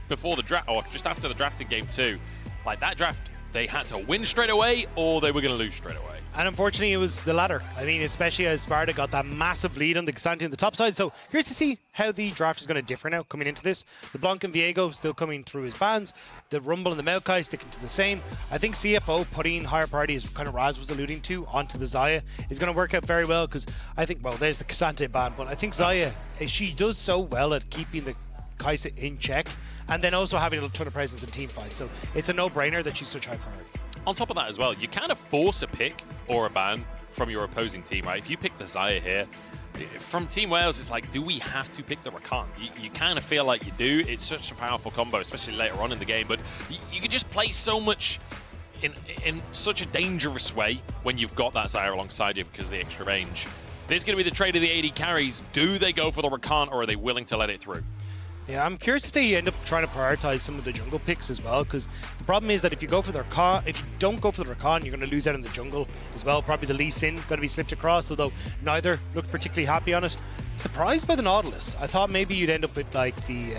before the draft, or just after the draft in game 2, like that draft, they had to win straight away or they were going to lose straight away. And unfortunately, it was the latter. I mean, especially as Sparta got that massive lead on the Casante on the top side. So here's to see how the draft is going to differ now coming into this. The Blanc and Viego still coming through his bans. The Rumble and the Maokai sticking to the same. I think CFO putting higher priority, as kind of Raz was alluding to, onto the Xayah is going to work out very well, because I think, well, there's the Casante ban, but I think Xayah, she does so well at keeping the Kai'Sa in check, and then also having a ton of presence in team fights. So it's a no-brainer that she's such high priority. On top of that as well, you kind of force a pick or a ban from your opposing team, right? If you pick the Xayah here, from Team Wales, it's like, do we have to pick the Rakan? You kind of feel like you do. It's such a powerful combo, especially later on in the game, but you can just play so much in such a dangerous way when you've got that Xayah alongside you because of the extra range. It is going to be the trade of the AD carries. Do they go for the Rakan, or are they willing to let it through? Yeah, I'm curious if they end up trying to prioritize some of the jungle picks as well, because the problem is that if you go for the Rakan, if you don't go for the Rakan, you're going to lose out in the jungle as well. Probably the Lee Sin going to be slipped across, although neither looked particularly happy on it. Surprised by the Nautilus. I thought maybe you'd end up with like the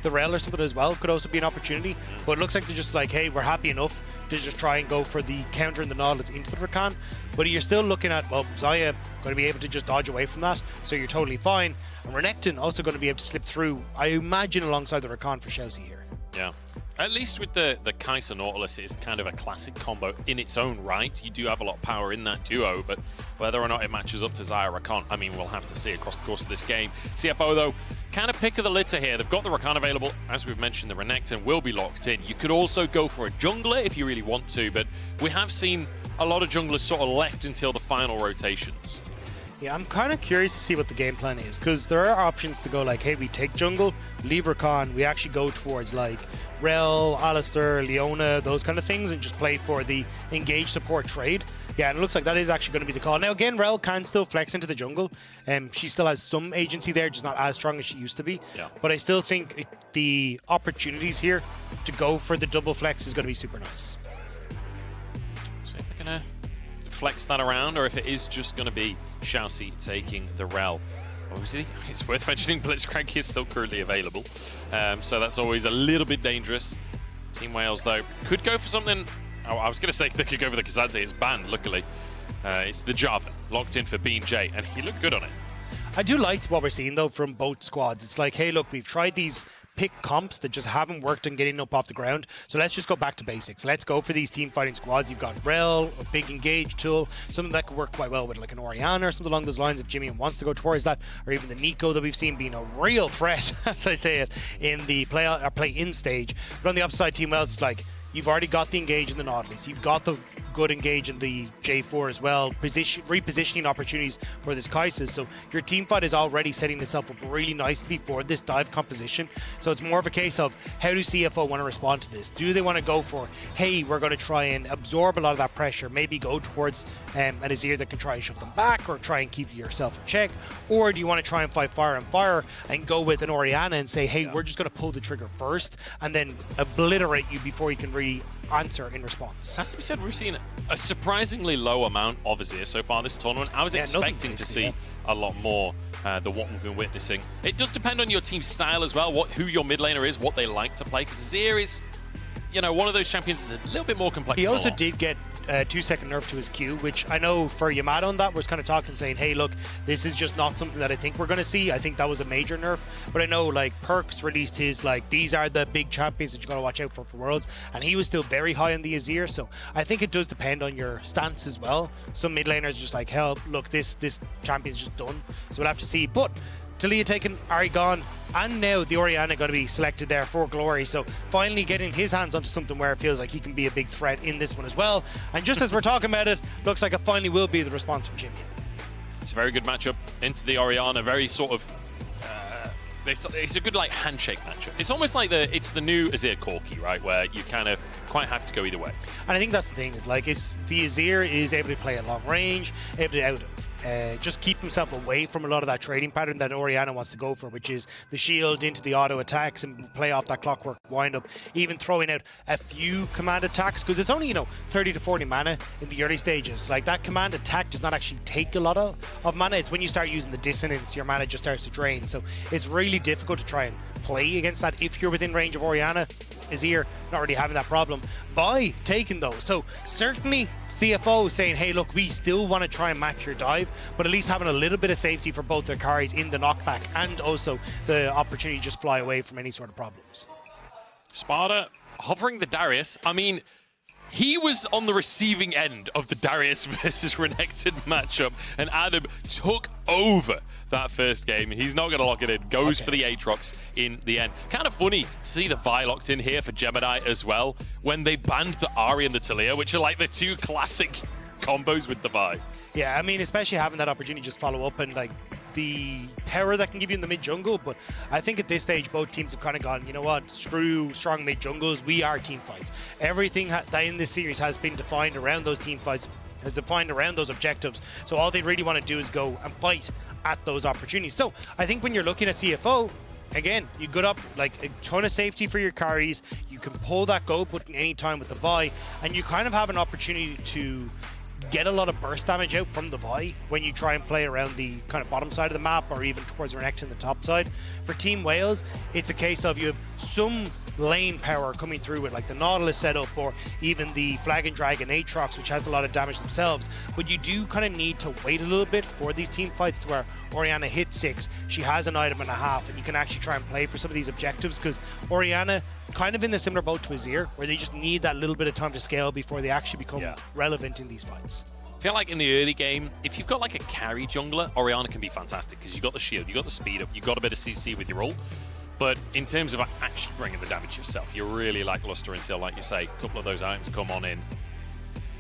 Rel or something as well. Could also be an opportunity, but it looks like they're just like, hey, we're happy enough to just try and go for the counter in the Nautilus into the Rakan. But you're still looking at, well, Xayah going to be able to just dodge away from that, so you're totally fine. And Renekton also going to be able to slip through, I imagine, alongside the Rakan for Chelsea here. Yeah. At least with the Kai'Sa Nautilus, it's kind of a classic combo in its own right. You do have a lot of power in that duo, but whether or not it matches up to Xayah Rakan, I mean, we'll have to see across the course of this game. CFO, though, kind of pick of the litter here. They've got the Rakan available. As we've mentioned, the Renekton will be locked in. You could also go for a jungler if you really want to, but we have seen a lot of junglers sort of left until the final rotations. Yeah, I'm kind of curious to see what the game plan is, because there are options to go like, hey, we take jungle, leave Rakan, we actually go towards like Rel, Alistair, Leona, those kind of things, and just play for the engage support trade. Yeah, and it looks like that is actually going to be the call. Now again, Rel can still flex into the jungle. She still has some agency there, just not as strong as she used to be. Yeah. But I still think the opportunities here to go for the double flex is going to be super nice. See if they're going to flex that around, or if it is just going to be Chelsea taking the Rel. Obviously, it's worth mentioning Blitzcrank is still currently available, so that's always a little bit dangerous. Team Wales, though, could go for something. Oh, I was going to say they could go for the Casante. It's banned, luckily. It's the Java, locked in for Bean-J, and he looked good on it. I do like what we're seeing, though, from both squads. It's like, hey, look, we've tried these pick comps that just haven't worked on getting up off the ground, so let's just go back to basics. Let's go for these team fighting squads. You've got Rel, a big engage tool, something that could work quite well with like an Orianna or something along those lines if Jimmy wants to go towards that, or even the Nico that we've seen being a real threat, as I say it, in the play-in stage. But on the upside, Team Wales, it's like, you've already got the engage in the Nautilus. You've got the good engage in the J4 as well. Repositioning opportunities for this Kai'Sa. So your team fight is already setting itself up really nicely for this dive composition. So it's more of a case of, how do CFO want to respond to this? Do they want to go for, hey, we're going to try and absorb a lot of that pressure, maybe go towards an Azir that can try and shove them back or try and keep yourself in check? Or do you want to try and fight fire and fire and go with an Orianna and say, hey, we're just going to pull the trigger first and then obliterate you before you can really answer in response? Has to be said, we've seen a surprisingly low amount of Azir so far this tournament. I was expecting to see a lot more than what we've been witnessing. It does depend on your team's style as well, who your mid laner is, what they like to play, because Azir is, you know, one of those champions that's a little bit more complex. He also did get a 2-second nerf to his Q, which I know for Yamato on that was kind of talking, saying, hey, look, this is just not something that I think we're going to see. I think that was a major nerf. But I know, like, Perks released his, like, these are the big champions that you got to watch out for Worlds, and he was still very high on the Azir. So I think it does depend on your stance as well. Some mid laners just like, hell, look, this champion's just done. So we'll have to see. But Talia taken, Ari gone, and now the Orianna going to be selected there for Glory. So finally getting his hands onto something where it feels like he can be a big threat in this one as well. And just as we're talking about it, looks like it finally will be the response from Jimmy. It's a very good matchup into the Orianna, very sort of it's a good like handshake matchup. It's almost like it's the new Azir Corki, right, where you kind of quite have to go either way. And I think that's the thing, is like, the Azir is able to play at long range, able to just keep himself away from a lot of that trading pattern that Orianna wants to go for, which is the shield into the auto attacks and play off that clockwork wind up, even throwing out a few command attacks, because it's only, 30 to 40 mana in the early stages. Like, that command attack does not actually take a lot of mana. It's when you start using the dissonance, your mana just starts to drain. So it's really difficult to try and play against that if you're within range of Orianna. Azir not really having that problem by taking those. So certainly CFO saying, hey, look, we still want to try and match your dive, but at least having a little bit of safety for both their carries in the knockback and also the opportunity to just fly away from any sort of problems. Sparta hovering the Darius. I mean, he was on the receiving end of the Darius versus Renekton matchup, and Adam took over that first game. He's not going to lock it in. Goes for the Aatrox in the end. Kind of funny to see the Vi locked in here for Gemini as well, when they banned the Ahri and the Talia, which are like the two classic combos with the Vi. Yeah, I mean, especially having that opportunity to just follow up and like the power that can give you in the mid jungle. But I think at this stage, both teams have kind of gone, you know what, screw strong mid jungles. We are team fights. Everything that in this series has been defined around those team fights, has defined around those objectives. So all they really want to do is go and fight at those opportunities. So I think when you're looking at CFO, again, you got up like a ton of safety for your carries. You can pull that go button anytime with the Vi, and you kind of have an opportunity to get a lot of burst damage out from the Vi when you try and play around the kind of bottom side of the map or even towards Renekton the top side. For Team Wales, it's a case of you have some lane power coming through with like the Nautilus setup or even the Flag and Dragon Aatrox, which has a lot of damage themselves, but you do kind of need to wait a little bit for these team fights to where Orianna hits 6, she has an item and a half, and you can actually try and play for some of these objectives, because Orianna kind of in the similar boat to Azir, where they just need that little bit of time to scale before they actually become relevant in these fights. I feel like in the early game, if you've got like a carry jungler, Orianna can be fantastic because you've got the shield, you've got the speed up, you've got a bit of CC with your ult. But in terms of actually bringing the damage yourself, you're really lackluster until, like you say, a couple of those items come on in.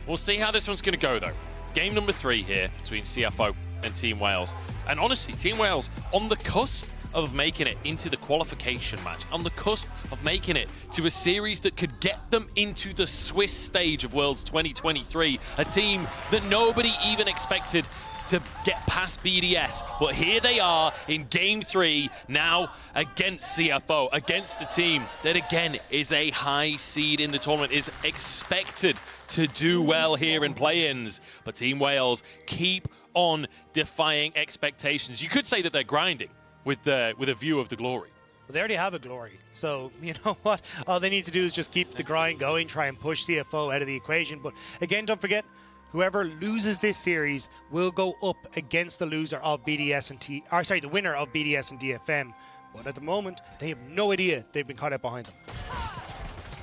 We'll see how this one's going to go, though. Game number 3 here between CFO and Team Wales. And honestly, Team Wales on the cusp of making it into the qualification match, on the cusp of making it to a series that could get them into the Swiss stage of Worlds 2023, a team that nobody even expected to get past BDS, but here they are in Game 3 now against CFO, against a team that again is a high seed in the tournament, is expected to do well here in play-ins, but Team Wales keep on defying expectations. You could say that they're grinding with a view of the glory. Well, they already have a glory, so you know what? All they need to do is just keep the grind going, try and push CFO out of the equation. But again, don't forget, whoever loses this series will go up against the loser of BDS and the winner of BDS and DFM. But at the moment, they have no idea they've been caught out behind them.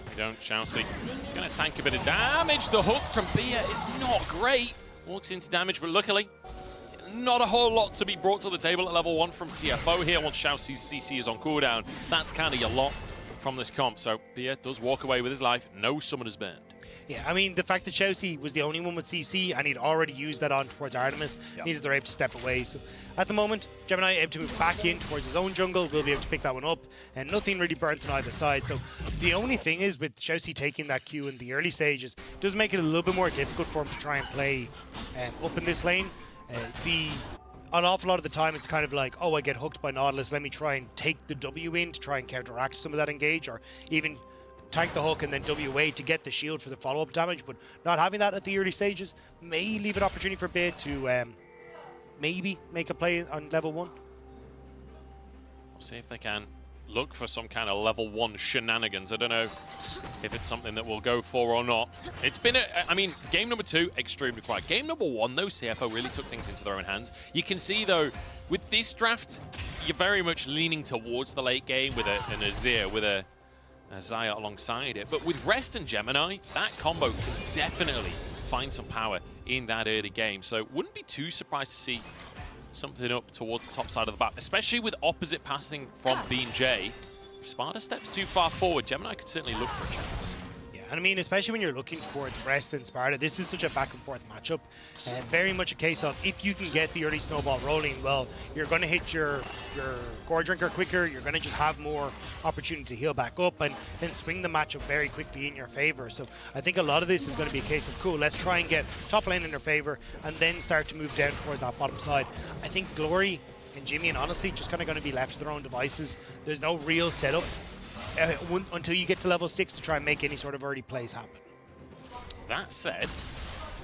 They don't, Chelsea. Going to tank a bit of damage. The hook from Bia is not great. Walks into damage, but luckily, not a whole lot to be brought to the table at level 1 from CFO here. Once Chelsea's CC is on cooldown, that's kind of your lot from this comp. So Bia does walk away with his life. No summoner's burned. Yeah, I mean, the fact that Chelsea was the only one with CC and he'd already used that on towards Artemis means that they're able to step away. So at the moment, Gemini able to move back in towards his own jungle, will be able to pick that one up, and nothing really burnt on either side. So the only thing is with Chelsea taking that Q in the early stages, it does make it a little bit more difficult for him to try and play up in this lane. An awful lot of the time, it's kind of like, oh, I get hooked by Nautilus, let me try and take the W in to try and counteract some of that engage, or even tank the hook and then WA to get the shield for the follow-up damage. But not having that at the early stages may leave an opportunity for Bid to maybe make a play on level 1. We'll see if they can look for some kind of level 1 shenanigans. I don't know if it's something that we'll go for or not. It's been, I mean, game number 2, extremely quiet. Game number 1, though, CFO really took things into their own hands. You can see, though, with this draft, you're very much leaning towards the late game with an Azir, with a Xayah alongside it. But with Rest and Gemini, that combo can definitely find some power in that early game. So wouldn't be too surprised to see something up towards the top side of the map, especially with opposite passing from Bean J. If Sparta steps too far forward, Gemini could certainly look for a chance. Yeah, and I mean, especially when you're looking towards Rest and Sparta, this is such a back and forth matchup. And very much a case of, if you can get the early snowball rolling, well, you're going to hit your Gore Drinker quicker, you're going to just have more opportunity to heal back up and then swing the matchup very quickly in your favor. So I think a lot of this is going to be a case of, cool, let's try and get top lane in their favor and then start to move down towards that bottom side. I think Glory and Jimmy, and honestly, just kind of going to be left to their own devices. There's no real setup until you get to level 6 to try and make any sort of early plays happen. That said,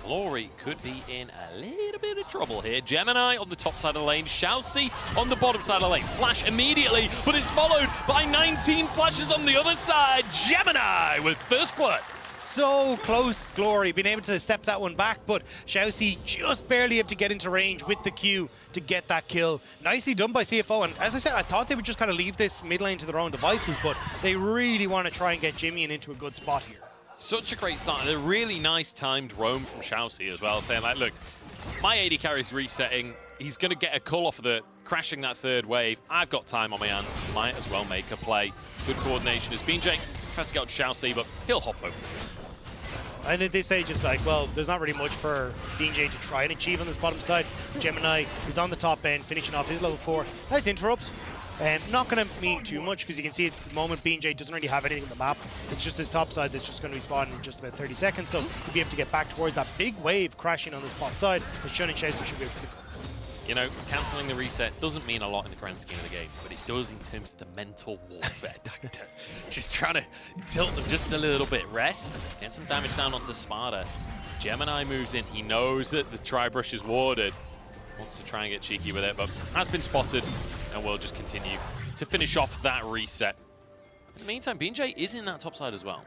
Glory could be in a little bit of trouble here. Gemini on the top side of the lane, Xiaoxi on the bottom side of the lane. Flash immediately, but it's followed by 19 flashes on the other side. Gemini with first blood. So close, Glory, being able to step that one back, but Xiaoxi just barely able to get into range with the Q to get that kill. Nicely done by CFO, and as I said, I thought they would just kind of leave this mid lane to their own devices, but they really want to try and get Jimmy into a good spot here. Such a great start, and a really nice timed roam from Xiaoxi as well, saying like, look, my AD carry's resetting, he's going to get a cull off of the crashing that third wave, I've got time on my hands, might as well make a play. Good coordination as BJ tries to get out to Xiaoxi, but he'll hop over. And at this stage, it's like, well, there's not really much for BJ to try and achieve on this bottom side. Gemini is on the top end, finishing off his level 4. Nice interrupts. Not going to mean too much, because you can see at the moment BJ doesn't really have anything on the map. It's just his top side that's just going to be spawning in just about 30 seconds, so he'll be able to get back towards that big wave crashing on this bot side, because Shun and Xiaoxi should be able to pick up. You know, cancelling the reset doesn't mean a lot in the grand scheme of the game, but it does in terms of the mental warfare. Just trying to tilt them just a little bit. Rest, get some damage down onto Sparta. Gemini moves in, he knows that the tri-brush is warded. Wants to try and get cheeky with it, but has been spotted, and will just continue to finish off that reset. In the meantime, BJ is in that top side as well.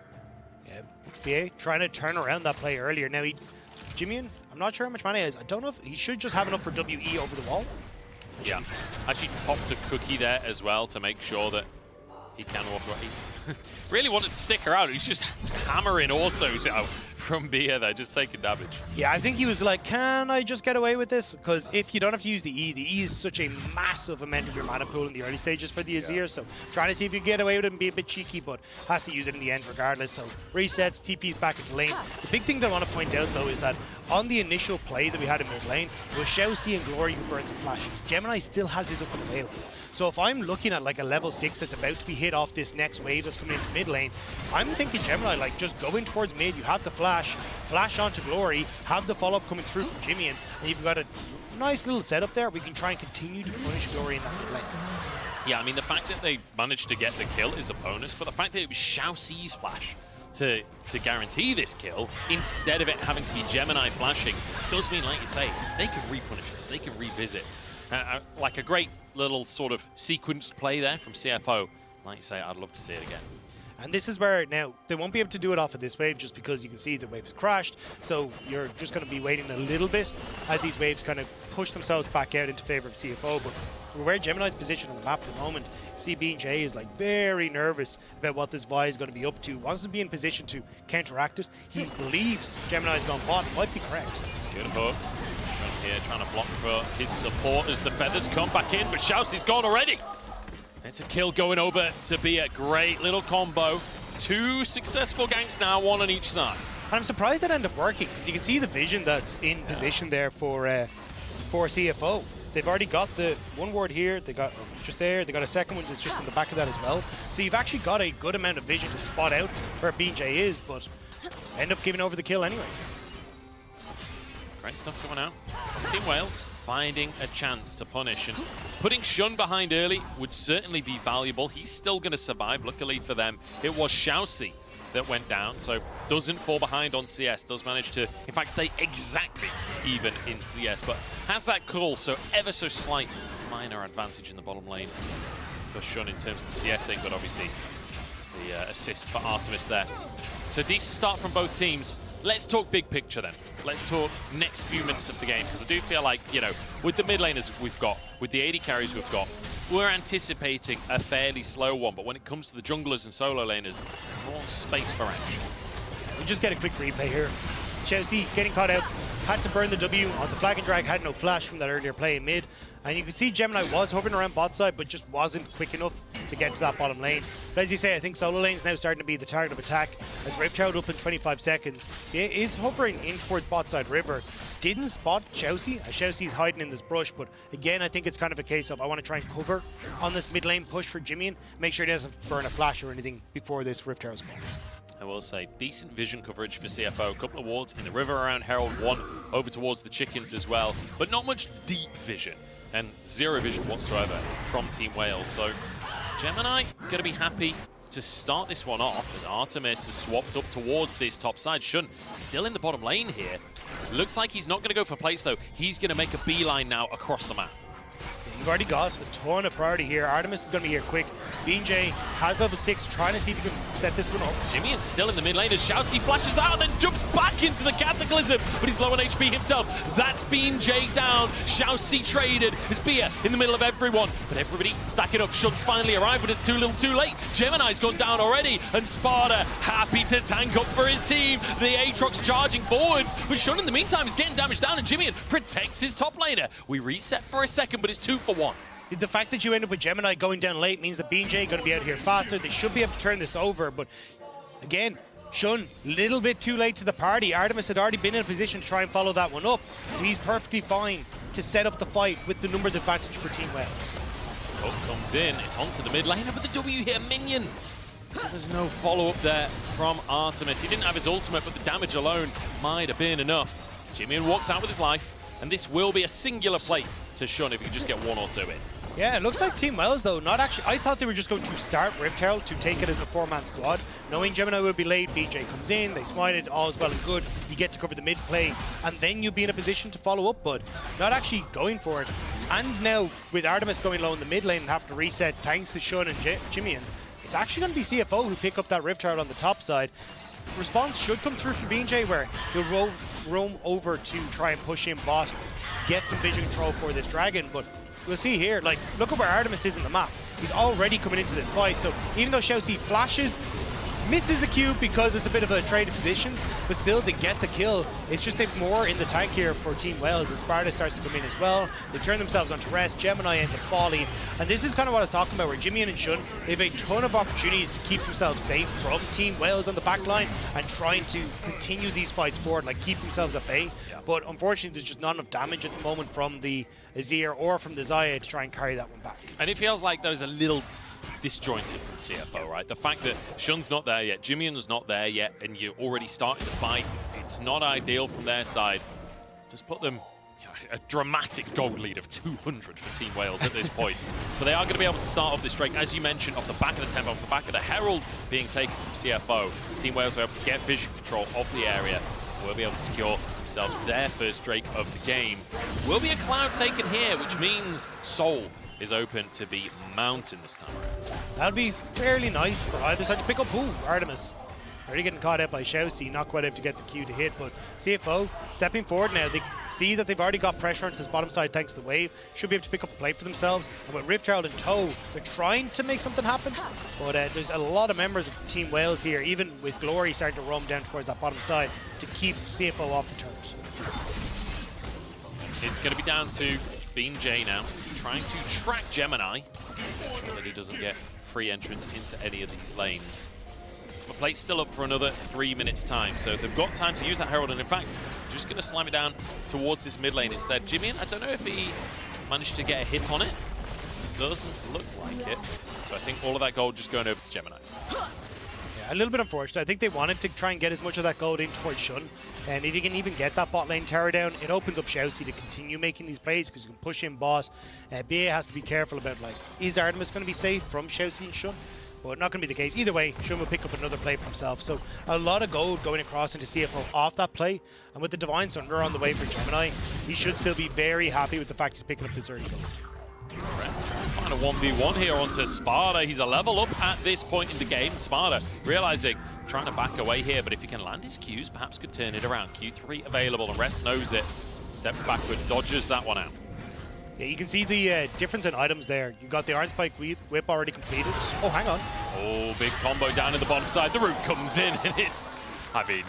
Yeah, BA trying to turn around that play earlier. Now, Jimmy, I'm not sure how much mana he has. I don't know if he should just have enough for WE over the wall. Yeah, actually popped a cookie there as well to make sure that he can walk away. Really wanted to stick her out. He's just hammering autos out from Bia there, just taking damage. Yeah, I think he was like, can I just get away with this? Because if you don't have to use the E is such a massive amount of your mana pool in the early stages for the Azir, so trying to see if you can get away with it and be a bit cheeky, but has to use it in the end regardless. So resets, TP's back into lane. The big thing that I want to point out though is that on the initial play that we had in mid lane, it was Xiaoxi and Glory who burnt the flash. Gemini still has his up and available. So if I'm looking at like a level 6 that's about to be hit off this next wave that's coming into mid lane, I'm thinking Gemini, like, just go in towards mid, you have the flash onto Glory, have the follow-up coming through from Jimmy, and you've got a nice little setup there. We can try and continue to punish Glory in that mid lane. Yeah, I mean, the fact that they managed to get the kill is a bonus, but the fact that it was Xiaoxi's flash to guarantee this kill, instead of it having to be Gemini flashing, does mean, like you say, they can repunish this, they can revisit. Like a great little sort of sequenced play there from CFO. Like you say, I'd love to see it again. And this is where now they won't be able to do it off of this wave just because you can see the wave has crashed. So you're just going to be waiting a little bit as these waves kind of push themselves back out into favor of CFO. But where Gemini's position on the map at the moment, CB&J is like very nervous about what this Vi is going to be up to. Wants to be in position to counteract it. He believes Gemini's gone bot. Might be correct. It's a good hook. Here trying to block for his support as the feathers come back in, but Xiaoxi's gone already. It's a kill going over to be a great little combo. 2 successful ganks now, 1 on each side. And I'm surprised that ended up working, because you can see the vision that's in position there for CFO. They've already got the one ward here, they got just there, they got a second one that's just in the back of that as well. So you've actually got a good amount of vision to spot out where BJ is, but end up giving over the kill anyway. Great stuff coming out from Team Wales, finding a chance to punish, and putting Shun behind early would certainly be valuable. He's still going to survive. Luckily for them, it was Xiaoxi that went down, so doesn't fall behind on CS, does manage to, in fact, stay exactly even in CS, but has that call, so ever so slight minor advantage in the bottom lane for Shun in terms of the CSing, but obviously the assist for Artemis there. So decent start from both teams. Let's talk big picture then. Let's talk next few minutes of the game, because I do feel like, you know, with the mid laners we've got, with the AD carries we've got, we're anticipating a fairly slow one, but when it comes to the junglers and solo laners, there's more space for action. We just get a quick replay here. Xiaoxi getting caught out, had to burn the W on the flag and drag, had no flash from that earlier play in mid. And you can see Gemini was hovering around bot side, but just wasn't quick enough to get to that bottom lane. But as you say, I think solo lane's now starting to be the target of attack. As Rift Herald up in 25 seconds, he is hovering in towards bot side river. Didn't spot Xiaoxi, as Xiaoxi's hiding in this brush, but again, I think it's kind of a case of I want to try and cover on this mid lane push for Jimmy, make sure he doesn't burn a flash or anything before this Rift Herald spawns. I will say, decent vision coverage for CFO. A couple of wards in the river around Herald, 1 over towards the chickens as well, but not much deep vision, and 0 vision whatsoever from Team Wales. So Gemini going to be happy to start this one off as Artemis has swapped up towards this top side. Shun still in the bottom lane here. Looks like he's not going to go for plates though. He's going to make a beeline now across the map. You've already got a ton of priority here. Artemis is going to be here quick. BJ has level 6, trying to see if he can set this one up. Jimmy still in the mid lane as Shousey flashes out and then jumps back into the Cataclysm, but he's low on HP himself. That's BJ down. Shousey traded. There's Bia in the middle of everyone, but everybody stacking up. Shun's finally arrived, but it's too little too late. Gemini's gone down already, and Sparta happy to tank up for his team. The Aatrox charging forwards, but Shun in the meantime is getting damaged down, and Jimmy protects his top laner. We reset for a second, but it's 2 for 1. The fact that you end up with Gemini going down late means that BJ going to be out here faster. They should be able to turn this over, but again, Shun, little bit too late to the party. Artemis had already been in a position to try and follow that one up, so he's perfectly fine to set up the fight with the numbers advantage for Team Wales. Hook comes in, it's onto the mid lane, but the W hit a minion. So there's no follow-up there from Artemis. He didn't have his ultimate, but the damage alone might have been enough. Jimmy walks out with his life, and this will be a singular plate to Shun if he can just get 1 or 2 in. Yeah, it looks like Team Wales, though, not actually. I thought they were just going to start Rift Herald to take it as the 4-man squad. Knowing Gemini would be late, BJ comes in, they smite it, all is well and good. You get to cover the mid play, and then you'll be in a position to follow up, but not actually going for it. And now, with Artemis going low in the mid lane and having to reset thanks to Shun and Jimmy, it's actually going to be CFO who pick up that Rift Herald on the top side. Response should come through from BJ, where he'll roam over to try and push in bot, get some vision control for this dragon, but we'll see here, like, look at where Artemis is in the map. He's already coming into this fight, so even though Shousey flashes, misses the Q because it's a bit of a trade of positions, but still they get the kill. It's just they've more in the tank here for Team Wales as Sparta starts to come in as well. They turn themselves onto rest, Gemini ends up falling, and this is kind of what I was talking about, where Jimmy and Shun, they have a ton of opportunities to keep themselves safe from Team Wales on the back line and trying to continue these fights forward, like keep themselves at bay. Yeah. But unfortunately, there's just not enough damage at the moment from the Azir or from the Xayah to try and carry that one back. And it feels like there's a little disjointed from CFO, right? The fact that Shun's not there yet, Jimmy's not there yet, and you're already starting to fight, it's not ideal from their side. Just put them a dramatic gold lead of 200 for Team Wales at this point. But they are going to be able to start off this strike, as you mentioned, off the back of the tempo, off the back of the Herald being taken from CFO. Team Wales are able to get vision control of the area. Will be able to secure themselves their first Drake of the game. Will be a Cloud taken here, which means Soul is open to be Mountain this time around. That'd be fairly nice for either side to pick up. Ooh, Artemis. Already getting caught out by Shousey, not quite able to get the Q to hit, but CFO stepping forward now. They see that they've already got pressure onto this bottom side thanks to the wave. Should be able to pick up a plate for themselves. And with Rift Herald in tow, they're trying to make something happen. But there's a lot of members of Team Wales here, even with Glory starting to roam down towards that bottom side to keep CFO off the turns. It's going to be down to BJ now, trying to track Gemini. Sure that he doesn't get free entrance into any of these lanes. The plate's still up for another 3 minutes time, so they've got time to use that Herald, and in fact, just going to slam it down towards this mid lane instead. Jimmy, I don't know if he managed to get a hit on it. Doesn't look like it. So I think all of that gold just going over to Gemini. Yeah, a little bit unfortunate. I think they wanted to try and get as much of that gold in towards Shun, and if you can even get that bot lane tower down, it opens up Shousey to continue making these plays because you can push in boss. BA has to be careful about, like, is Artemis going to be safe from Shousey and Shun? But not going to be the case. Either way, Shun will pick up another play for himself. So a lot of gold going across into CFO off that play. And with the Divine Sunder on the way for Gemini, he should still be very happy with the fact he's picking up this early gold. Rest trying to find a 1v1 here onto Sparta. He's a level up at this point in the game. Sparta realizing, trying to back away here, but if he can land his Qs, perhaps could turn it around. Q3 available, and Rest knows it. Steps backward, dodges that one out. Yeah, you can see the difference in items there. You got the Iron Spike whip already completed. Oh, hang on. Oh, big combo down in the bottom side. The root comes in, and it's, I mean,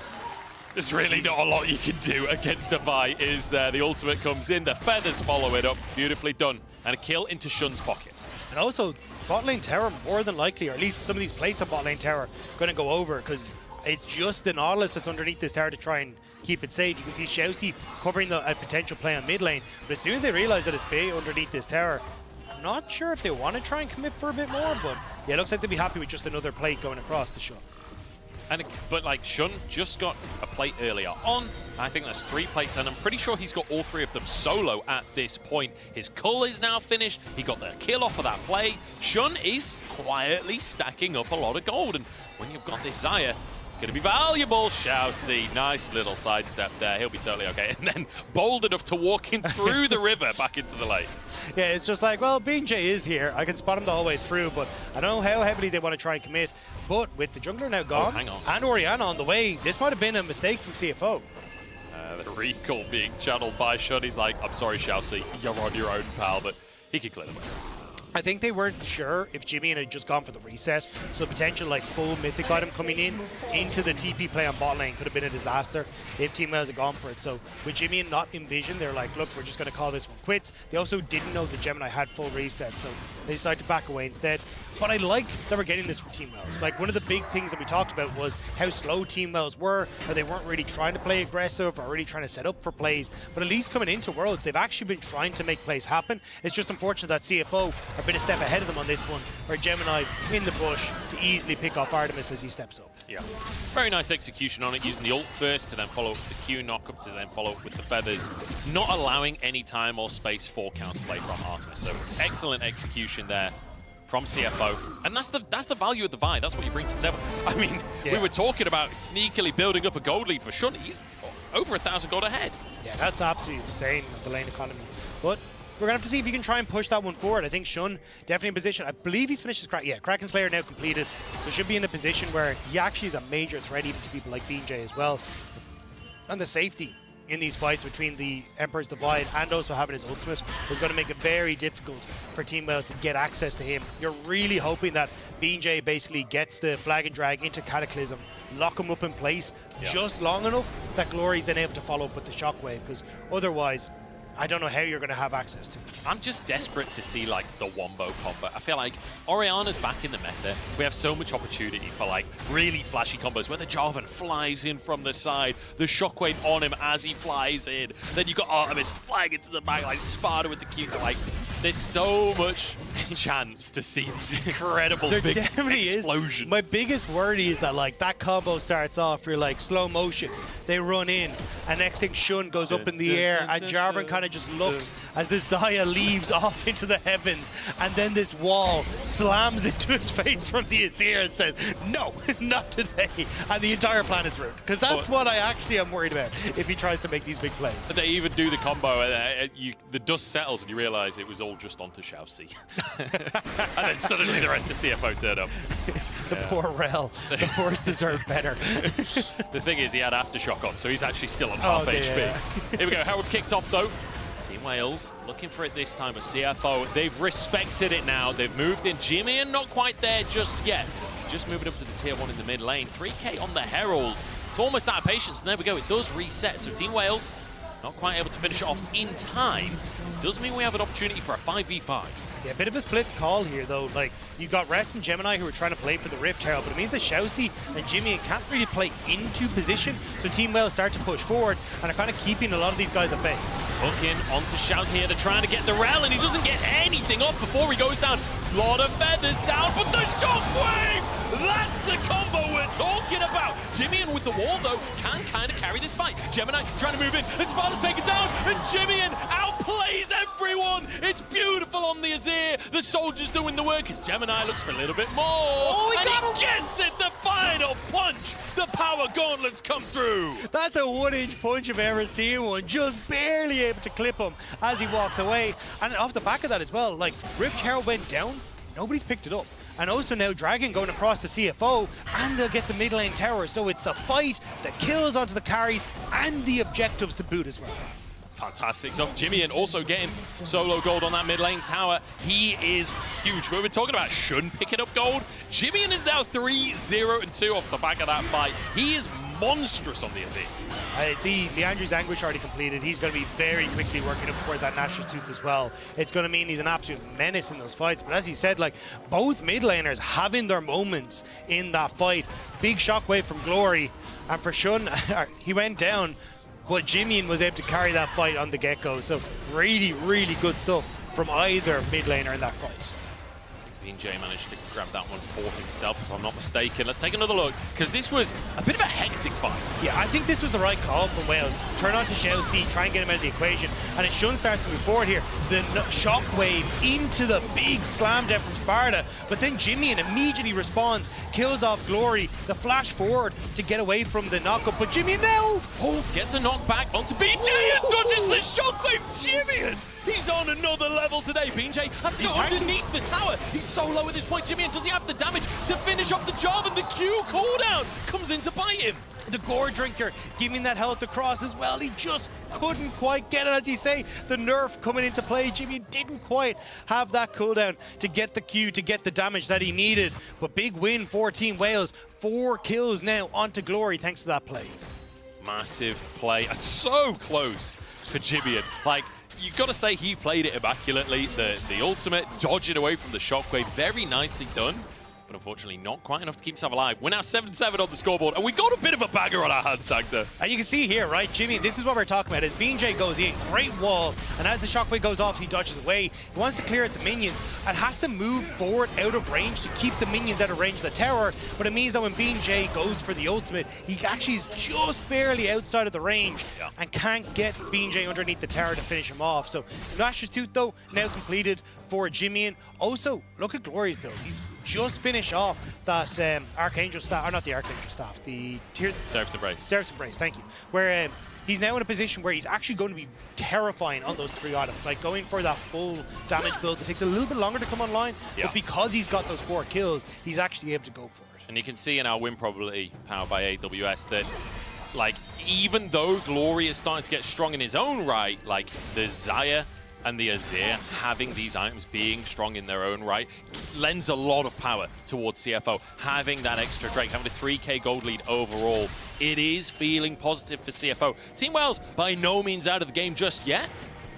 there's really not a lot you can do against Devi, is there? The ultimate comes in, the feathers follow it up. Beautifully done. And a kill into Shun's pocket. And also, bot lane tower, more than likely, or at least some of these plates on bot lane tower, going to go over, because it's just the Nautilus that's underneath this tower to try and keep it safe. You can see Shousey covering a potential play on mid lane, but as soon as they realize that it's Bay underneath this tower, I'm not sure if they want to try and commit for a bit more, but yeah, it looks like they'll be happy with just another plate going across the shot. But like Shun just got a plate earlier on. I think that's 3 plates, and I'm pretty sure he's got all 3 of them solo at this point. His cull is now finished. He got the kill off of that play. Shun is quietly stacking up a lot of gold, and when you've got this Xayah, it's going to be valuable. Xiaoxi, nice little sidestep there. He'll be totally okay. And then bold enough to walk in through the river back into the lane. Yeah, it's just like, well, BJ is here. I can spot him the whole way through, but I don't know how heavily they want to try and commit. But with the jungler now gone and Orianna on the way, this might have been a mistake from CFO. The recall being channeled by Shun. He's like, I'm sorry, Xiaoxi, you're on your own, pal, but he can clear the way. I think they weren't sure if Jimmy had just gone for the reset, so potential like full mythic item coming into the TP play on bot lane could have been a disaster if Team Wales had gone for it. So with Jimmy not in vision, they're like, look, we're just going to call this one quits. They also didn't know that Gemini had full reset, so they decided to back away instead. But I like that we're getting this from Team Wales. Like, one of the big things that we talked about was how slow Team Wales were, how they weren't really trying to play aggressive or really trying to set up for plays. But at least coming into Worlds, they've actually been trying to make plays happen. It's just unfortunate that CFO have been a step ahead of them on this one, where Gemini in the bush to easily pick off Artemis as he steps up. Yeah, very nice execution on it, using the ult first to then follow up with the Q knock-up to then follow up with the feathers, not allowing any time or space for counterplay from Artemis. So excellent execution there from CFO, and that's the value of the Vi. That's what you bring to the table. I mean, we were talking about sneakily building up a gold lead for Shun. He's over 1,000 gold ahead. Yeah, that's absolutely insane with the lane economy. But we're going to have to see if he can try and push that one forward. I think Shun definitely in position. I believe he's finished his Kraken Slayer now completed, so should be in a position where he actually is a major threat even to people like BJ as well. And the safety in these fights between the Emperor's Divide and also having his ultimate is going to make it very difficult for Team Wales to get access to him. You're really hoping that BJ basically gets the flag and drag into Cataclysm, lock him up in place just long enough that Glory's then able to follow up with the Shockwave, because otherwise I don't know how you're going to have access to it. I'm just desperate to see like the Wombo combo. I feel like Orianna's back in the meta. We have so much opportunity for like really flashy combos where the Jarvan flies in from the side, the Shockwave on him as he flies in. Then you got Artemis flying into the back like Sparta with the Q. Like, there's so much chance to see these incredible big explosions. My biggest worry is that like that combo starts off, you're like slow motion, they run in, and next thing Shun goes up in the air, and Jarvan kind of just looks as the Xayah leaves off into the heavens, and then this wall slams into his face from the Azir and says, no, not today, and the entire plan is ruined. Because that's what I actually am worried about if he tries to make these big plays. So they even do the combo, and the dust settles, and you realize it was all just onto Xiaoxi. And then suddenly the rest of CFO turned up. The poor Rel. The horse deserved better. The thing is, he had Aftershock on, so he's actually still on half HP. Yeah. Here we go. Herald's kicked off, though. Team Wales looking for it this time as CFO. They've respected it now. They've moved in. Jimmy and not quite there just yet. He's just moving up to the tier 1 in the mid lane. 3K on the Herald. It's almost out of patience, and there we go. It does reset. So Team Wales not quite able to finish it off in time. Does mean we have an opportunity for a 5v5. Yeah, a bit of a split call here, though. Like, you got Rest and Gemini who are trying to play for the Rift Herald, but it means that Xiaoxi and Jimmy can't really play into position, so Team Wales start to push forward and are kind of keeping a lot of these guys at bay. Hooking onto Xiaoxi here. They're trying to get the Rel, and he doesn't get anything off before he goes down. Lot of feathers down, but the Shockwave! That's the combo we're talking about. Jimmy with the wall, though, can kind of carry this fight. Gemini trying to move in, and Sparta's taken down, and Jimmy outplays everyone. It's beautiful on the Azir. The soldier's doing the work as Gemini looks for a little bit more. Oh, he gets it, the final punch. The power gauntlets come through. That's a 1-inch punch I've ever seen one. Just barely able to clip him as he walks away. And off the back of that as well, like, Rift Herald went down, nobody's picked it up. And also now Dragon going across the CFO, and they'll get the mid lane tower. So it's the fight, the kills onto the carries, and the objectives to boot as well. Fantastic stuff. Jimmy and also getting solo gold on that mid lane tower. He is huge. We were talking about Shun picking up gold. Jimmy is now 3-0-2 off the back of that fight. He is monstrous on the Azir. The Leandri's Anguish already completed. He's going to be very quickly working up towards that Nash's Tooth as well. It's going to mean he's an absolute menace in those fights. But as you said, like, both mid laners having their moments in that fight. Big shockwave from Glory. And for Shun, he went down, but Jimmy was able to carry that fight on the get-go. So really, really good stuff from either mid laner in that fight. BJ managed to grab that one for himself, if I'm not mistaken. Let's take another look, because this was a bit of a hectic fight. Yeah, I think this was the right call from Wales. Turn on to Shell C, try and get him out of the equation. And as Shun starts to move forward here, the shockwave into the big slam down from Sparta. But then Jimmy immediately responds, kills off Glory, the flash forward to get away from the knockup. But Jimmy now! Oh, gets a knockback onto BJ and dodges the shockwave. Jimmy! He's on another level today. BJ has to go underneath the tower. He's so low at this point. Jimmy, does he have the damage to finish off the job? And the Q cooldown comes in to bite him. The Gore Drinker giving that health across as well. He just couldn't quite get it, as you say. The nerf coming into play. Jimmy didn't quite have that cooldown to get the Q, to get the damage that he needed. But big win for Team Wales. 4 kills now onto Glory thanks to that play. Massive play and so close for Jimmy. Like, you've got to say he played it immaculately. The ultimate, dodging away from the shockwave, very nicely done. But unfortunately not quite enough to keep himself alive. We're now 7-7 on the scoreboard, and we got a bit of a bagger on our hands, Dagda. And you can see here, right, Jimmy, this is what we're talking about, as BJ goes in, great wall, and as the shockwave goes off, he dodges away. He wants to clear out the minions, and has to move forward out of range to keep the minions out of range of the tower, but it means that when BJ goes for the ultimate, he actually is just barely outside of the range, and can't get BJ underneath the tower to finish him off. So, Nash's Tooth, though, now completed for Jimmy. Also, look at Glory's build. He's just finished off that Archangel staff, or not the Archangel staff, the tier... Seraph's Embrace. Seraph's Embrace, thank you. Where he's now in a position where he's actually going to be terrifying on those 3 items, like going for that full damage build. It takes a little bit longer to come online, but because he's got those 4 kills, he's actually able to go for it. And you can see in our win probability, powered by AWS, that like, even though Glory is starting to get strong in his own right, like the Xayah and the Azir, having these items being strong in their own right, lends a lot of power towards CFO. Having that extra Drake, having a 3k gold lead overall, it is feeling positive for CFO. Team Wales by no means out of the game just yet,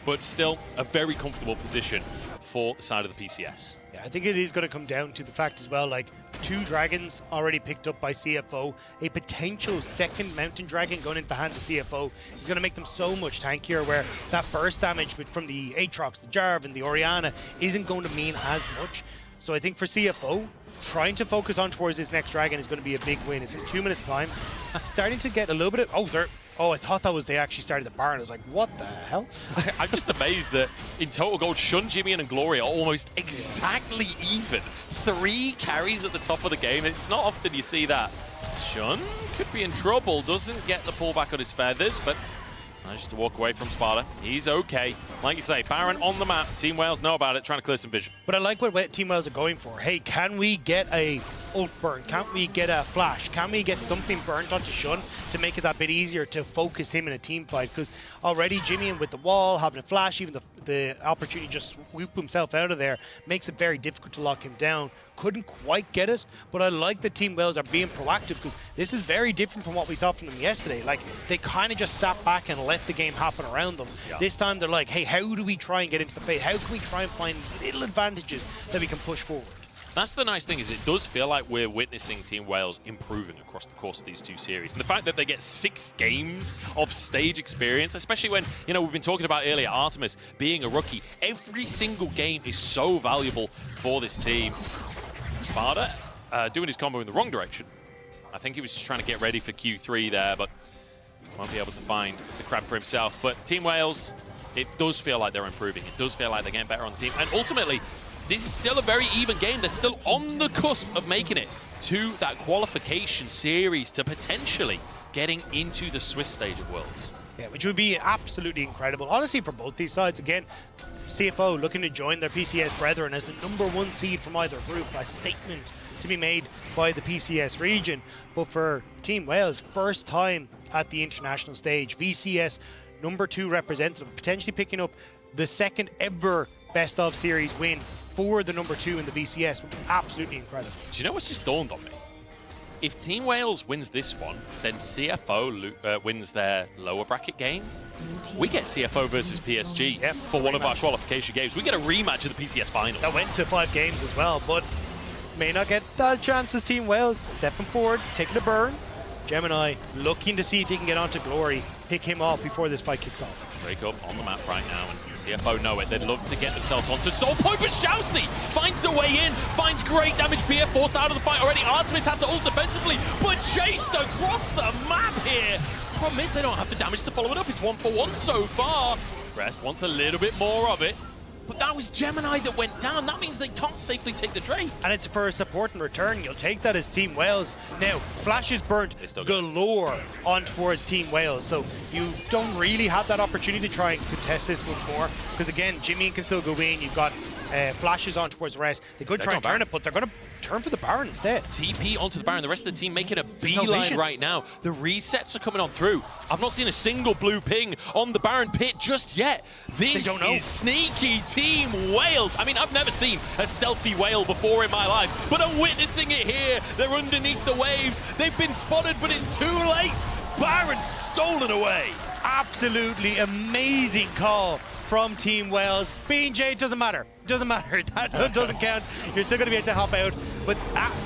but still a very comfortable position for the side of the PCS. Yeah, I think it is going to come down to the fact as well, like 2 dragons already picked up by CFO, a potential second mountain dragon going into the hands of CFO is going to make them so much tankier, where that burst damage from the Aatrox, the Jarv and the Orianna isn't going to mean as much. So I think for CFO, trying to focus on towards this next dragon is going to be a big win. It's in 2 minutes time. Starting to get a little bit of... Oh, I thought that was they actually started the Baron. I was like, what the hell? I'm just amazed that in total gold, Shun, Jimmy, and Glory are almost exactly even. 3 carries at the top of the game. It's not often you see that. Shun could be in trouble. Doesn't get the pullback on his feathers, but manages to walk away from Sparta. He's okay. Like you say, Baron on the map. Team Wales know about it, trying to clear some vision. But I like what Team Wales are going for. Hey, can we get a ult burn? Can't we get a flash? Can we get something burnt onto Shun to make it that bit easier to focus him in a team fight? Because already Jimmy with the wall, having a flash, even the opportunity to just swoop himself out of there makes it very difficult to lock him down. Couldn't quite get it, but I like that Team Wales are being proactive, because this is very different from what we saw from them yesterday. Like, they kind of just sat back and let the game happen around them. This time they're like, hey, how do we try and get into the fight? How can we try and find little advantages that we can push forward? That's the nice thing, is it does feel like we're witnessing Team Wales improving across the course of these 2 series. And the fact that they get 6 games of stage experience, especially when, you know, we've been talking about earlier, Artemis being a rookie, every single game is so valuable for this team. Sparta doing his combo in the wrong direction. I think he was just trying to get ready for Q3 there, but won't be able to find the crab for himself. But Team Wales, it does feel like they're improving. It does feel like they're getting better on the team. And ultimately, this is still a very even game. They're still on the cusp of making it to that qualification series, to potentially getting into the Swiss stage of Worlds. Yeah, which would be absolutely incredible. Honestly, for both these sides, again, CFO looking to join their PCS brethren as the #1 seed from either group, a statement to be made by the PCS region. But for Team Wales, first time at the international stage, VCS #2 representative, potentially picking up the 2nd ever best of series win for the #2 in the VCS. Absolutely incredible. Do you know what's just dawned on me? If Team Wales wins this one, then CFO wins their lower bracket game. We get CFO versus PSG for one of our qualification games. We get a rematch of the PCS finals. That went to 5 games as well, but may not get that chance as Team Wales. Stepping forward, taking a burn. Gemini looking to see if he can get onto Glory. pick him off before this fight kicks off. Break up on the map right now, and CFO know it. They'd love to get themselves onto Soul Point, but Chelsea finds a way in, finds great damage. Beer forced out of the fight already. Artemis has to ult defensively, but chased across the map here. Problem is, they don't have the damage to follow it up. It's 1-for-1 so far. Rest wants a little bit more of it. But that was Gemini that went down. That means they can't safely take the Drake. And it's for a support and return. You'll take that as Team Wales. Now, Flash is burnt galore on towards Team Wales, so you don't really have that opportunity to try and contest this once more. Because again, Jimmy can still go in. You've got Flashes on towards Rest. They could try and turn it, but they're going to turn for the Baron instead. TP onto the Baron. The rest of the team making a beeline right now. The resets are coming on through. I've not seen a single blue ping on the Baron pit just yet. This is sneaky Team Wales. I mean, I've never seen a stealthy whale before in my life, but I'm witnessing it here. They're underneath the waves. They've been spotted, but it's too late. Baron stolen away. Absolutely amazing call from Team Wales. BJ, doesn't matter. Doesn't matter. That doesn't count. You're still going to be able to hop out. But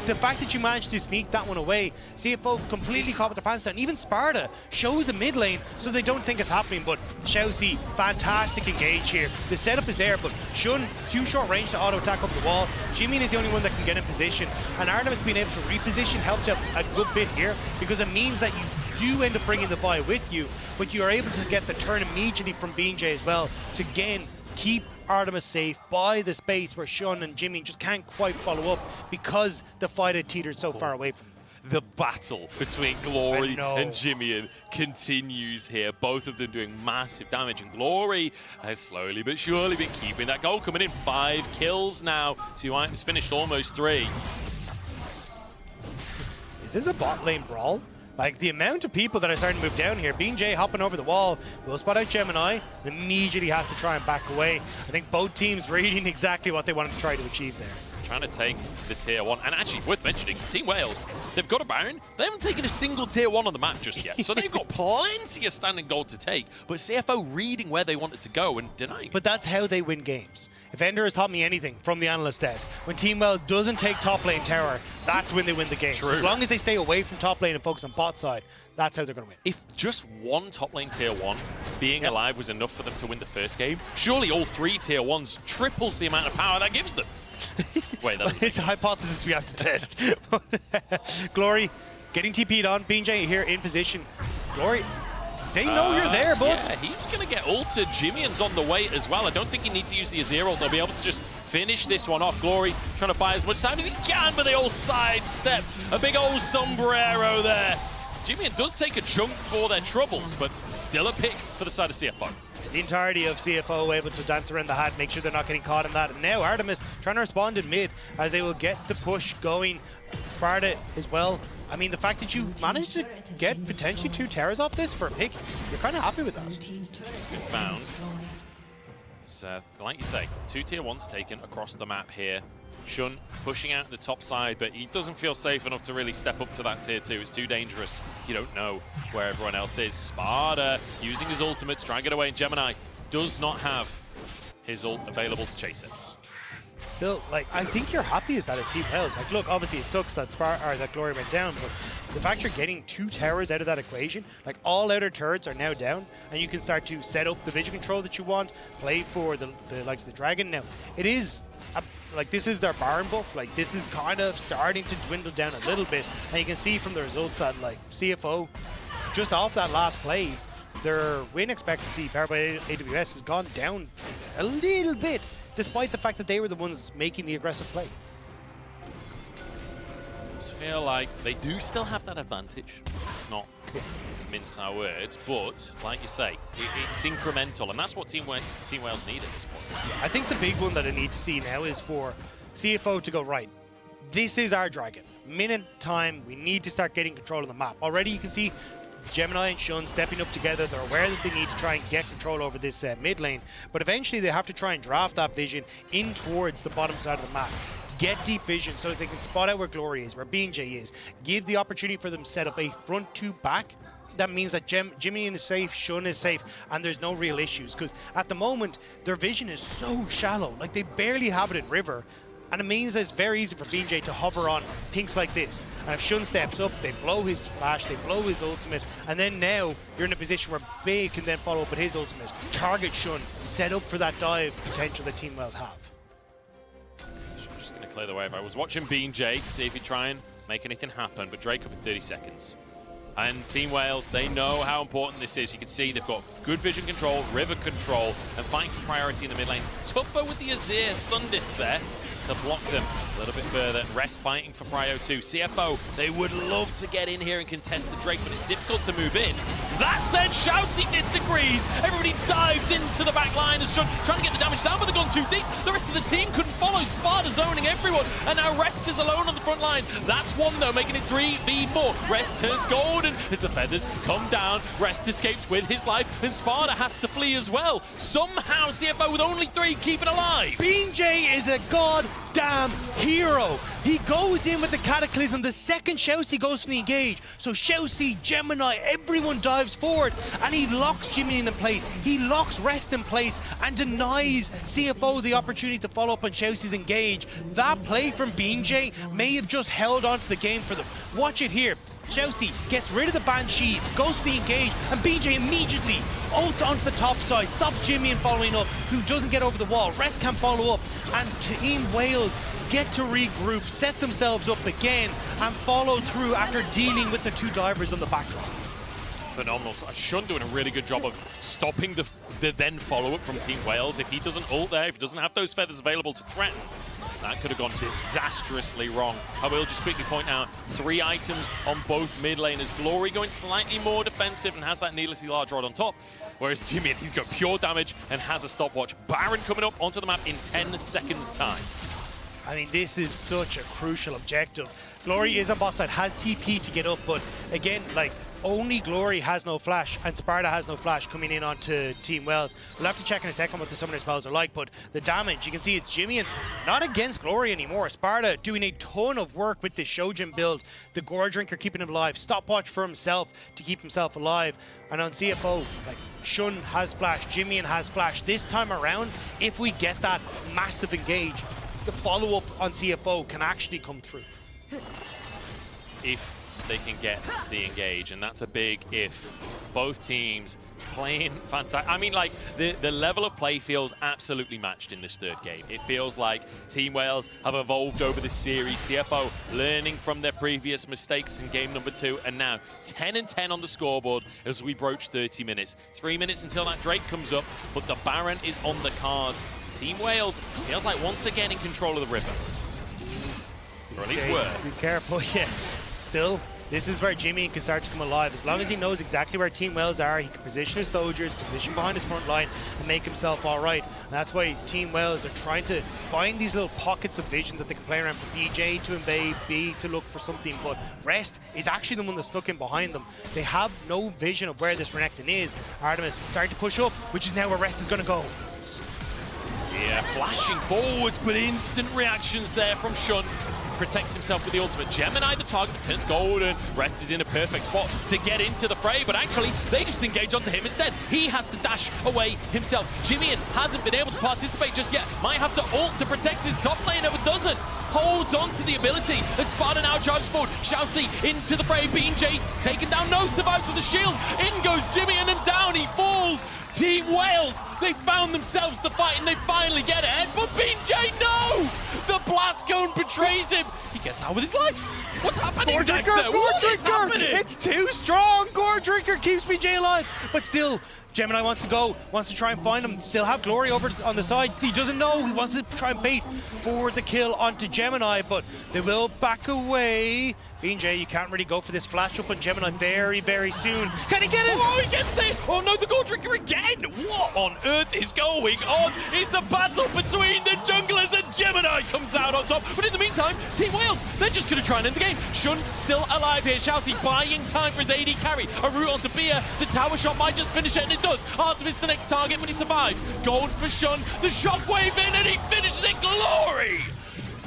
the fact that you managed to sneak that one away, CFO completely caught with their pants down. Even Sparta shows a mid lane so they don't think it's happening. But Chelsea, fantastic engage here. The setup is there, but Shun, too short range to auto attack up the wall. Jimin is the only one that can get in position. And Artemis being able to reposition helped out a good bit here, because it means that you end up bringing the buy with you, but you are able to get the turn immediately from BJ as well to again keep Artemis safe, buy the space where Shun and Jimmy just can't quite follow up because the fight had teetered so far away from them. The battle between Glory and Jimmy continues here. Both of them doing massive damage, and Glory has slowly but surely been keeping that goal coming in. 5 kills now. 2 items finished, almost 3. Is this a bot lane brawl? Like, the amount of people that are starting to move down here. BJ hopping over the wall, will spot out Gemini, and immediately has to try and back away. I think both teams reading exactly what they wanted to try to achieve there. Trying to take the tier 1, and actually worth mentioning, Team Wales, they've got a Baron. They haven't taken a single tier 1 on the map just yet, so they've got plenty of standing gold to take, but CFO reading where they wanted to go and denying. But that's how they win games. If Ender has taught me anything from the analyst desk, when Team Wales doesn't take top lane tower, that's when they win the game. So as long as they stay away from top lane and focus on bot side, that's how they're going to win. If just one top lane tier 1 being alive was enough for them to win the first game, surely all 3 tier 1s triples the amount of power that gives them. Wait, it's a hypothesis we have to test. Glory getting TP'd on. BJ here in position. Glory, they know you're there, bud. Yeah, he's going to get ulted. Jimmy's on the way as well. I don't think he needs to use the Azir ult. They'll be able to just finish this one off. Glory trying to buy as much time as he can, but they all sidestep. A big old sombrero there. Jimmy does take a chunk for their troubles, but still a pick for the side of CFO. The entirety of CFO able to dance around the hat, make sure they're not getting caught in that. And now Artemis trying to respond in mid as they will get the push going. Sparta as well. I mean, the fact that you managed to get potentially 2 towers off this for a pick, you're kind of happy with that. It's been found. So, like you say, 2 tier 1s taken across the map here. Shun pushing out the top side, but he doesn't feel safe enough to really step up to that tier 2. It's too dangerous. You don't know where everyone else is. Sparta using his ultimate to try and get away, and Gemini does not have his ult available to chase it. Still, like, I think you're happy as that as Team Wales. Like, look, obviously it sucks that that Glory went down, but the fact you're getting 2 towers out of that equation, like all outer turrets are now down, and you can start to set up the vision control that you want, play for the likes of the Dragon. Now, it is like, this is their Baron buff. Like, this is kind of starting to dwindle down a little bit, and you can see from the results that, like, CFO, just off that last play, their win expectancy powered by AWS has gone down a little bit, despite the fact that they were the ones making the aggressive play. It does feel like they do still have that advantage. It's not mince our words, but like you say, it's incremental, and that's what Team Wales need at this point. Yeah, I think the big one that I need to see now is for CFO to go, right, this is our Dragon. Minute time, we need to start getting control of the map. Already you can see Gemini and Shun stepping up together. They're aware that they need to try and get control over this mid lane, but eventually they have to try and draft that vision in towards the bottom side of the map. Get deep vision so that they can spot out where Glory is, where BJ is. Give the opportunity for them to set up a front 2 back. That means that Jimmy is safe, Shun is safe, and there's no real issues. Because at the moment, their vision is so shallow. Like, they barely have it in River. And it means that it's very easy for BJ to hover on pinks like this. And if Shun steps up, they blow his flash, they blow his ultimate, and then now you're in a position where Bay can then follow up with his ultimate. Target Shun, set up for that dive potential that Team Wales have. Just going to clear the way. I was watching BJ to see if he'd try and make anything happen, but Drake up in 30 seconds. And Team Wales, they know how important this is. You can see they've got good vision control, river control, and fighting for priority in the mid lane. It's tougher with the Azir Sundisc there to block them a little bit further. Rest fighting for Prio 2. CFO, they would love to get in here and contest the Drake, but it's difficult to move in. That said, Shousey disagrees. Everybody dives into the back line as Shun trying to get the damage down, but they've gone too deep. The rest of the team couldn't follow. Sparta zoning everyone, and now Rest is alone on the front line. That's one, though, making it 3v4. Rest turns golden as the feathers come down. Rest escapes with his life, and Sparta has to flee as well. Somehow, CFO with only 3 keeping alive. BJ is a goddamn hero. He goes in with the Cataclysm the second Shousey goes from the engage. So Shousey, Gemini, everyone dives forward, and he locks Jimmy in place. He locks Rest in place and denies CFO the opportunity to follow up on Shousey's engage. That play from BJ may have just held on to the game for them. Watch it here. Shousey gets rid of the Banshees, goes to the engage, and BJ immediately ults onto the top side, stops Jimmy in following up, who doesn't get over the wall. Rest can follow up, and Team Wales get to regroup, set themselves up again, and follow through after dealing with the 2 divers on the back line. Phenomenal. Shun doing a really good job of stopping the then follow-up from Team Wales. If he doesn't ult there, if he doesn't have those feathers available to threaten, that could have gone disastrously wrong. I will just quickly point out 3 items on both mid laners. Glory going slightly more defensive and has that needlessly large rod on top, whereas Jimmy, he's got pure damage and has a stopwatch. Baron coming up onto the map in 10 seconds time. I mean, this is such a crucial objective. Glory is on bot side, has TP to get up, but again, like, only Glory has no flash, and Sparta has no flash coming in onto Team Wales. We'll have to check in a second what the summoner spells are like, but the damage, you can see it's Jimmy and not against Glory anymore. Sparta doing a ton of work with this Shojin build. The Gore Drinker keeping him alive, stopwatch for himself to keep himself alive. And on CFO, like, Shun has flash, Jimmy has flash. This time around, if we get that massive engage, the follow-up on CFO can actually come through. If they can get the engage, and that's a big if. Both teams playing fantastic. I mean, like, the level of play feels absolutely matched in this 3rd game. It feels like Team Wales have evolved over this series. CFO learning from their previous mistakes in game number 2, and now 10-10 on the scoreboard as we broach 30 minutes. 3 minutes until that Drake comes up, but the Baron is on the cards. Team Wales feels like once again in control of the river. Or at least were. Be careful, yeah. Still, this is where Jimmy can start to come alive. As long as he knows exactly where Team Wales are, he can position his soldiers, position behind his front line, and make himself all right. And that's why Team Wales are trying to find these little pockets of vision that they can play around for BJ to invade, B to look for something, but Rest is actually the one that's stuck in behind them. They have no vision of where this Renekton is. Artemis starting to push up, which is now where Rest is going to go. Yeah, flashing forwards, but instant reactions there from Shun. Protects himself with the ultimate. Gemini, the target, turns golden. Rest is in a perfect spot to get into the fray, but actually, they just engage onto him instead. He has to dash away himself. Jimmy hasn't been able to participate just yet. Might have to ult to protect his top laner, but doesn't. Holds on to the ability as Sparta now charges forward. Shousey into the fray. BJ taken down. No, survives with the shield. In goes Jimmy, and then down he falls. Team Wales, they found themselves the fight, and they finally get ahead. But BJ, no! The blast cone betrays him. He gets out with his life. What's happening? Gore Drinker! Gore Drinker! It's too strong! Gore Drinker keeps BJ alive. But still, Gemini wants to go, wants to try and find him. Still have Glory over on the side. He doesn't know. He wants to try and bait forward the kill onto Gemini, but they will back away. BJ, you can't really go for this flash up on Gemini very, very soon. Can he get it? Oh, he gets it! Oh no, the Gore Drinker again! What on earth is going on? It's a battle between the junglers, and Gemini comes out on top. But in the meantime, Team Wales, they're just going to try and end the game. Shun still alive here. Shousey buying time for his AD carry. A route onto Bia. The tower shot might just finish it, and it does. Artemis the next target, but he survives. Gold for Shun. The shockwave in, and he finishes it. Glory!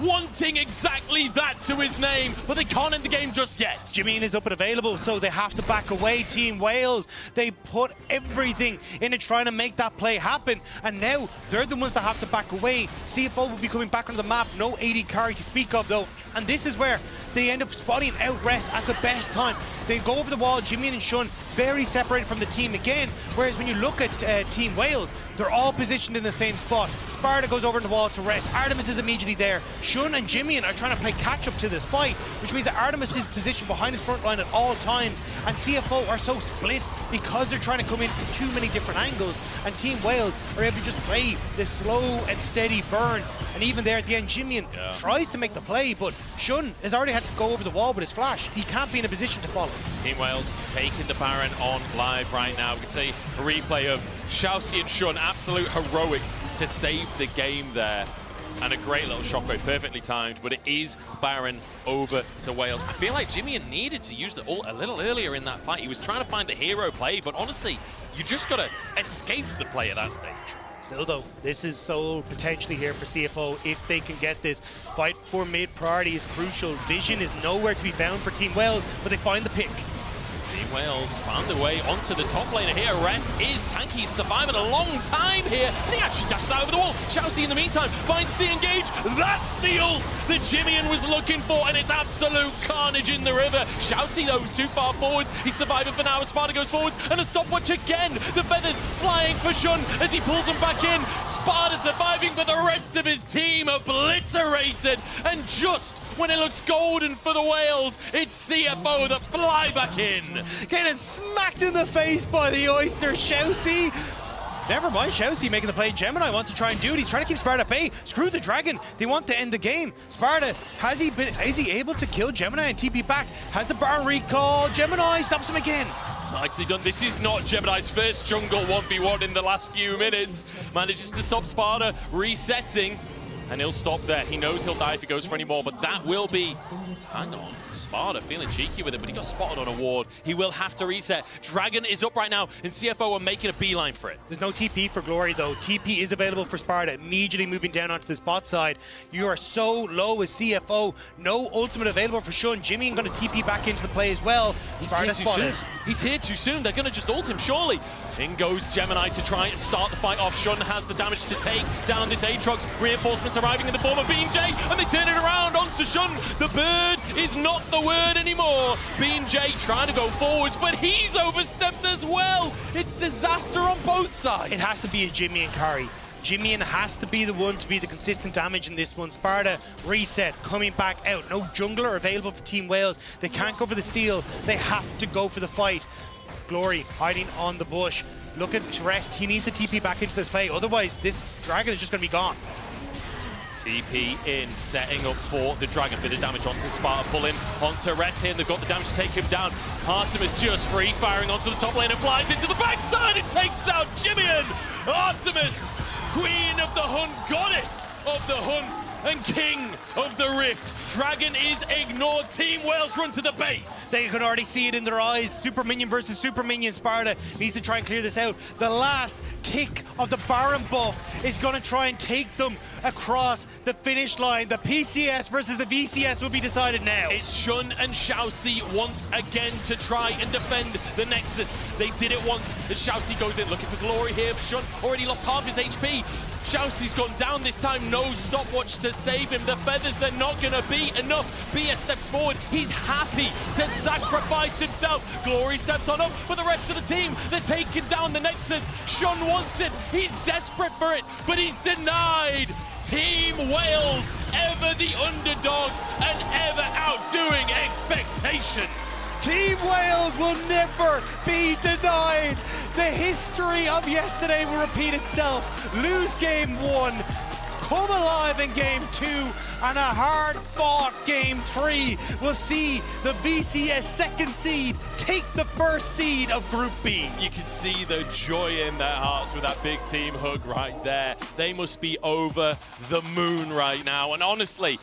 wanting exactly that to his name, but they can't end the game just yet. Jimmy is up and available, so they have to back away. Team Wales, they put everything into trying to make that play happen, and now they're the ones that have to back away. CFO will be coming back onto the map, no AD carry to speak of though, and this is where they end up spotting out Rest at the best time. They go over the wall, Jimmy and Shun very separated from the team again, whereas when you look at Team Wales, they're all positioned in the same spot. Sparta goes over the wall to Rest. Artemis is immediately there. Shun and Jimmy are trying to play catch up to this fight, which means that Artemis is positioned behind his front line at all times, and CFO are so split because they're trying to come in from too many different angles, and Team Wales are able to just play this slow and steady burn. And even there at the end, Jimmy tries to make the play, but Shun has already had to go over the wall with his flash. He can't be in a position to follow. Team Wales taking the Baron on live right now. We can see a replay of Xiaoxi and Shun, absolute heroics to save the game there. And a great little shockwave, perfectly timed, but it is Baron over to Wales. I feel like Jimmy needed to use the ult a little earlier in that fight. He was trying to find the hero play, but honestly, you just got to escape the play at that stage. Still though, this is sole potentially here for CFO if they can get this. Fight for mid priority is crucial. Vision is nowhere to be found for Team Wales, but they find the pick. Team Wales found their way onto the top laner here. Rest is tanky, surviving a long time here, and he actually dashes out over the wall. Xiaoxi in the meantime finds the engage. That's the ult that Jimmian was looking for, and it's absolute carnage in the river. Xiaoxi though is too far forwards. He's surviving for now as Sparta goes forwards, and a stopwatch again. The feathers flying for Shun as he pulls them back in. Sparta surviving, but the rest of his team obliterated. And just when it looks golden for the Whales, it's CFO that fly back in. Getting smacked in the face by the Oyster. Xiaoxi. Never mind, Xiaoxi making the play. Gemini wants to try and do it. He's trying to keep Sparta at bay. Screw the dragon. They want to end the game. Sparta, is he able to kill Gemini and TP back? Has the Baron recall. Gemini stops him again. Nicely done. This is not Gemini's first jungle 1v1 in the last few minutes. Manages to stop Sparta resetting, and he'll stop there. He knows he'll die if he goes for any more, but that will be... Hang on. Sparta feeling cheeky with it, but he got spotted on a ward. He will have to reset. Dragon is up right now, and CFO are making a beeline for it. There's no TP for Glory, though. TP is available for Sparta, immediately moving down onto the bot side. You are so low as CFO. No ultimate available for Shun. Jimmy going to TP back into the play as well. Sparta spotted. He's here too soon. They're going to just ult him, surely. In goes Gemini to try and start the fight off. Shun has the damage to take down this Aatrox. Reinforcements arriving in the form of BJ, and they turn it around onto Shun. The bird is not the word anymore. BJ trying to go forwards, but he's overstepped as well. It's disaster on both sides. It has to be a Jimmy and carry. Jimmian has to be the one to be the consistent damage in this one. Sparta reset, coming back out. No jungler available for Team Wales. They can't go for the steal. They have to go for the fight. Glory hiding on the bush. Looking to Rest. He needs to TP back into this play. Otherwise, this dragon is just going to be gone. TP in, setting up for the dragon. Bit of damage onto Sparta, pulling onto Rest here, and they've got the damage to take him down. Artemis just free firing onto the top lane and flies into the backside and takes out Jimmian. Artemis, queen of the hunt, goddess of the hunt, and king of the rift. Dragon is ignored. Team Wales run to the base. They can already see it in their eyes. Super minion versus super minion. Sparta needs to try and clear this out. The last tick of the Baron buff is going to try and take them across the finish line. The PCS versus the VCS will be decided now. It's Shun and Xiaoxi once again to try and defend the Nexus. They did it once as Xiaoxi goes in looking for glory here, but Shun already lost half his HP. Xiaoxi's gone down this time, no stopwatch to save him. The feathers, they're not going to be enough. BS steps forward, he's happy to sacrifice himself. Glory steps on up, but the rest of the team, they're taking down the Nexus. Shun wants it, he's desperate for it, but he's denied. Team Wales, ever the underdog and ever outdoing expectations. Team Wales will never be denied. The history of yesterday will repeat itself. Lose game 1, come alive in game 2, and a hard-fought game 3 will see the VCS second seed take the first seed of Group B. You can see the joy in their hearts with that big team hug right there. They must be over the moon right now. And honestly,